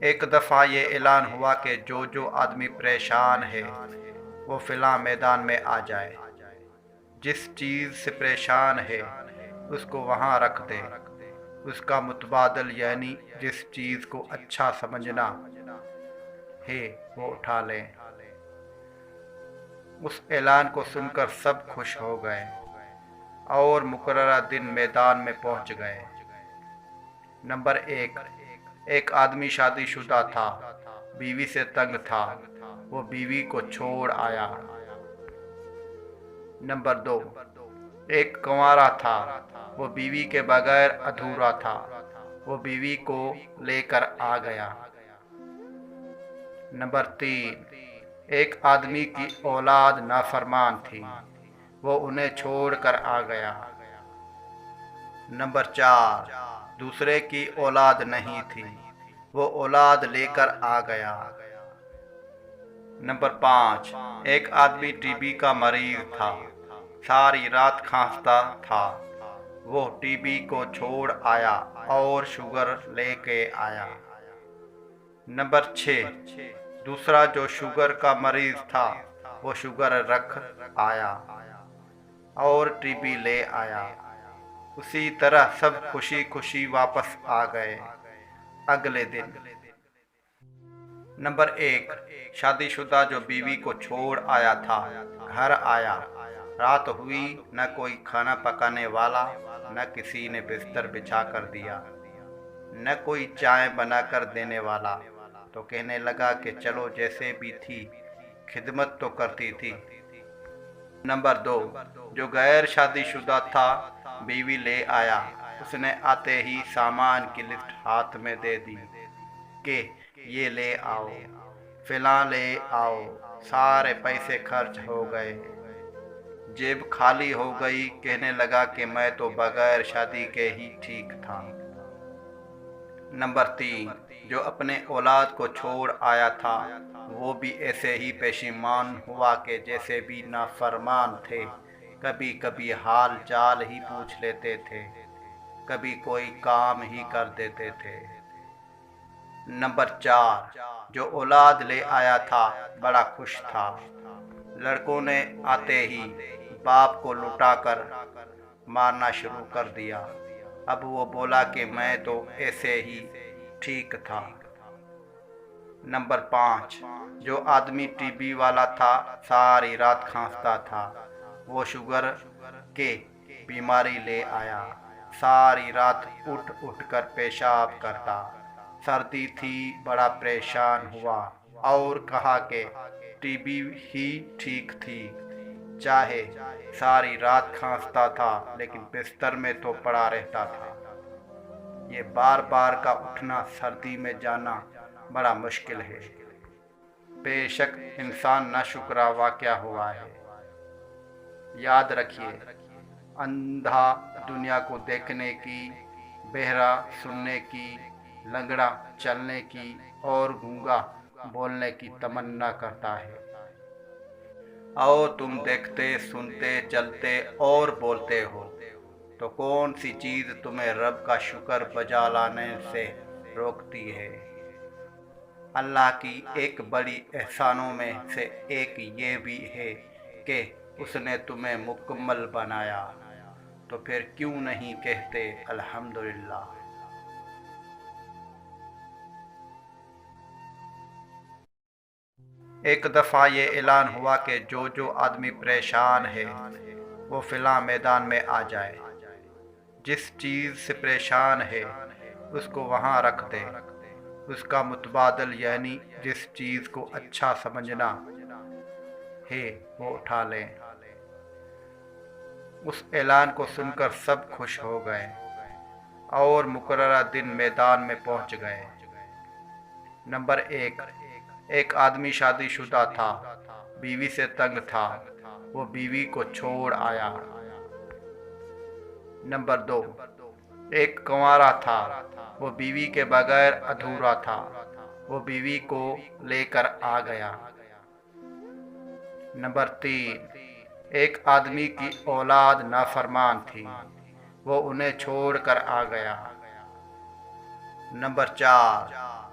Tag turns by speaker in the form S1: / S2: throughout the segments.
S1: ایک دفعہ یہ اعلان ہوا کہ جو آدمی پریشان ہے وہ فلاں میدان میں آ جائے، جس چیز سے پریشان ہے اس کو وہاں رکھ دے، اس کا متبادل یعنی جس چیز کو اچھا سمجھنا ہے وہ اٹھا لیں۔ اس اعلان کو سن کر سب خوش ہو گئے اور مقررہ دن میدان میں پہنچ گئے۔ نمبر ایک آدمی شادی شدہ تھا، بیوی سے تنگ تھا، وہ بیوی کو چھوڑ آیا۔ نمبر 2، ایک کنوارا تھا، وہ بیوی کے بغیر ادھورا تھا، وہ بیوی کو لے کر آ گیا۔ نمبر 3، ایک آدمی کی اولاد نافرمان تھی، وہ انہیں چھوڑ کر آ گیا۔ نمبر 4، دوسرے کی اولاد نہیں تھی، وہ اولاد لے کر آ گیا۔ نمبر 5، ایک آدمی ٹی بی کا مریض تھا، ساری رات کھانستا تھا، وہ ٹی بی کو چھوڑ آیا اور شوگر لے کے آیا۔ نمبر 6، دوسرا جو شوگر کا مریض تھا وہ شوگر رکھ آیا اور ٹی بی لے آیا۔ اسی طرح سب خوشی خوشی واپس آ گئے اگلے دن۔ نمبر 1، شادی شدہ جو بیوی کو چھوڑ آیا تھا گھر آیا، رات ہوئی، نہ کوئی کھانا پکانے والا، نہ کسی نے بستر بچھا کر دیا، نہ کوئی چائے بنا کر دینے والا، تو کہنے لگا کہ چلو جیسے بھی تھی خدمت تو کرتی تھی۔ نمبر 2، جو غیر شادی شدہ تھا بیوی لے آیا، اس نے آتے ہی سامان کی لسٹ ہاتھ میں دے دی کہ یہ لے آؤ، فلاں لے آؤ۔ سارے پیسے خرچ ہو گئے، جیب خالی ہو گئی، کہنے لگا کہ میں تو بغیر شادی کے ہی ٹھیک تھا۔ نمبر 3، جو اپنے اولاد کو چھوڑ آیا تھا وہ بھی ایسے ہی پشیمان ہوا کہ جیسے بھی نافرمان تھے، کبھی کبھی حال چال ہی پوچھ لیتے تھے، کبھی کوئی کام ہی کر دیتے تھے۔ نمبر 4، جو اولاد لے آیا تھا بڑا خوش تھا، لڑکوں نے آتے ہی باپ کو لٹا کر مارنا شروع کر دیا، اب وہ بولا کہ میں تو ایسے ہی ٹھیک تھا۔ نمبر 5، جو آدمی ٹی بی والا تھا، ساری رات کھانستا تھا، وہ شوگر کے بیماری لے آیا، ساری رات اٹھ اٹھ کر پیشاب کرتا، سردی تھی، بڑا پریشان ہوا اور کہا کہ ٹی بی ہی ٹھیک تھی، چاہے ساری رات کھانستا تھا لیکن بستر میں تو پڑا رہتا تھا۔ یہ بار بار کا اٹھنا، سردی میں جانا بڑا مشکل ہے۔ بے شک انسان ناشکرا واقعہ ہوا ہے۔ یاد رکھیے، اندھا دنیا کو دیکھنے کی، بہرا سننے کی، لنگڑا چلنے کی اور گونگا بولنے کی تمنا کرتا ہے، اور تم دیکھتے، سنتے، چلتے اور بولتے ہو، تو کون سی چیز تمہیں رب کا شکر بجا لانے سے روکتی ہے؟ اللہ کی ایک بڑی احسانوں میں سے ایک یہ بھی ہے کہ اس نے تمہیں مکمل بنایا، تو پھر کیوں نہیں کہتے الحمدللہ۔ ایک دفعہ یہ اعلان ہوا کہ جو آدمی پریشان ہے وہ فلاں میدان میں آ جائے، جس چیز سے پریشان ہے اس کو وہاں رکھ دے، اس کا متبادل یعنی جس چیز کو اچھا سمجھنا ہے وہ اٹھا لیں۔ اس اعلان کو سن کر سب خوش ہو گئے اور مقررہ دن میدان میں پہنچ گئے۔ نمبر 1، ایک آدمی شادی شدہ تھا، بیوی سے تنگ تھا، وہ بیوی کو چھوڑ آیا۔ نمبر 2، ایک کنوارا تھا، وہ بیوی کے بغیر ادھورا تھا، وہ بیوی کو لے کر آ گیا۔ نمبر 3، ایک آدمی کی اولاد نافرمان تھی، وہ انہیں چھوڑ کر آ گیا۔ نمبر 4،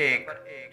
S1: 1,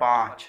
S1: 5,